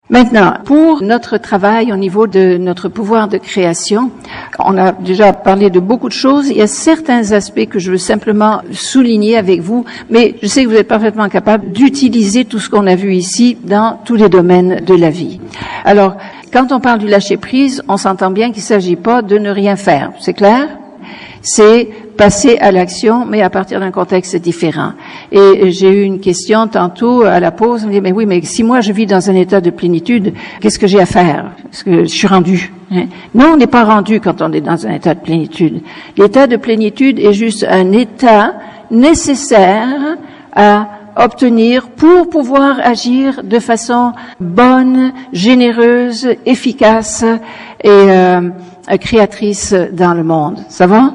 Maintenant, pour notre travail au niveau de notre pouvoir de création, on a déjà parlé de beaucoup de choses. Il y a certains aspects que je veux simplement souligner avec vous, mais je sais que vous êtes parfaitement capable d'utiliser tout ce qu'on a vu ici dans tous les domaines de la vie. Alors, quand on parle du lâcher-prise, on s'entend bien qu'il ne s'agit pas de ne rien faire. C'est clair? C'est passer à l'action, mais à partir d'un contexte différent. Et j'ai eu une question tantôt à la pause, on me dit, mais oui, mais si moi je vis dans un état de plénitude, qu'est-ce que j'ai à faire? Est-ce que je suis rendu? Non, on n'est pas rendu quand on est dans un état de plénitude. L'état de plénitude est juste un état nécessaire à obtenir pour pouvoir agir de façon bonne, généreuse, efficace et créatrice dans le monde. Ça va?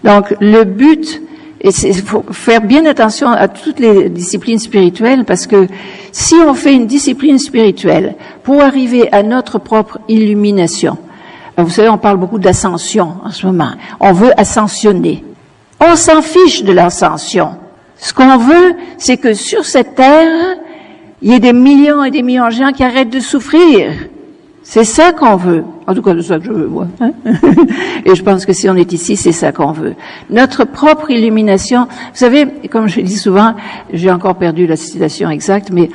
Donc, le but, et il faut faire bien attention à toutes les disciplines spirituelles, parce que si on fait une discipline spirituelle pour arriver à notre propre illumination, vous savez, on parle beaucoup d'ascension en ce moment. On veut ascensionner. On s'en fiche de l'ascension. Ce qu'on veut, c'est que sur cette terre, il y ait des millions et des millions de gens qui arrêtent de souffrir. C'est ça qu'on veut. En tout cas, c'est ça que je veux, moi. Et je pense que si on est ici, c'est ça qu'on veut. Notre propre illumination. Vous savez, comme je dis souvent, j'ai encore perdu la citation exacte, mais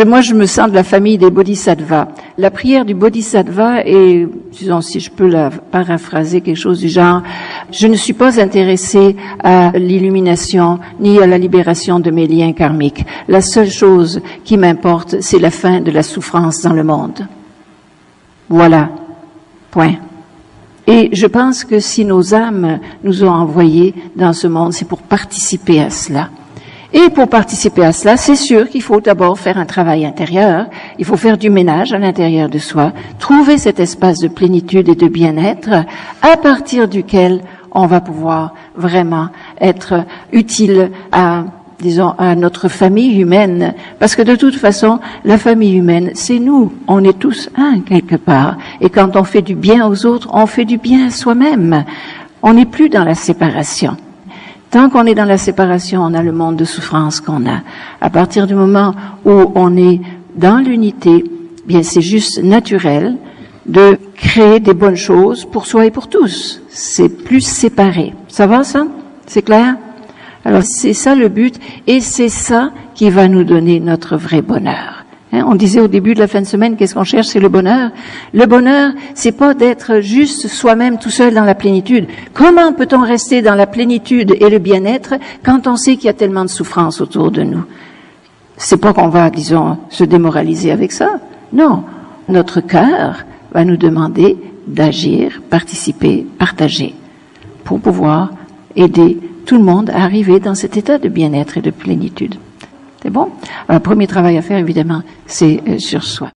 moi, je me sens de la famille des bodhisattvas. La prière du bodhisattva est, disons, si je peux la paraphraser, quelque chose du genre, je ne suis pas intéressé à l'illumination ni à la libération de mes liens karmiques. La seule chose qui m'importe, c'est la fin de la souffrance dans le monde. Voilà. Point. Et je pense que si nos âmes nous ont envoyés dans ce monde, c'est pour participer à cela. Et pour participer à cela, c'est sûr qu'il faut d'abord faire un travail intérieur, il faut faire du ménage à l'intérieur de soi, trouver cet espace de plénitude et de bien-être à partir duquel on va pouvoir vraiment être utile à notre famille humaine, parce que de toute façon, la famille humaine, c'est nous. On est tous un, quelque part. Et quand on fait du bien aux autres, on fait du bien à soi-même. On n'est plus dans la séparation. Tant qu'on est dans la séparation, on a le monde de souffrance qu'on a. À partir du moment où on est dans l'unité, bien, c'est juste naturel de créer des bonnes choses pour soi et pour tous. C'est plus séparé. Ça va, ça? C'est clair? Alors, c'est ça le but, et c'est ça qui va nous donner notre vrai bonheur. On disait au début de la fin de semaine, qu'est-ce qu'on cherche? C'est le bonheur. Le bonheur, c'est pas d'être juste soi-même tout seul dans la plénitude. Comment peut-on rester dans la plénitude et le bien-être quand on sait qu'il y a tellement de souffrance autour de nous? C'est pas qu'on va, disons, se démoraliser avec ça. Non. Notre cœur va nous demander d'agir, participer, partager, pour pouvoir aider tout le monde à arriver dans cet état de bien-être et de plénitude. C'est bon? Alors, le premier travail à faire, évidemment, c'est sur soi.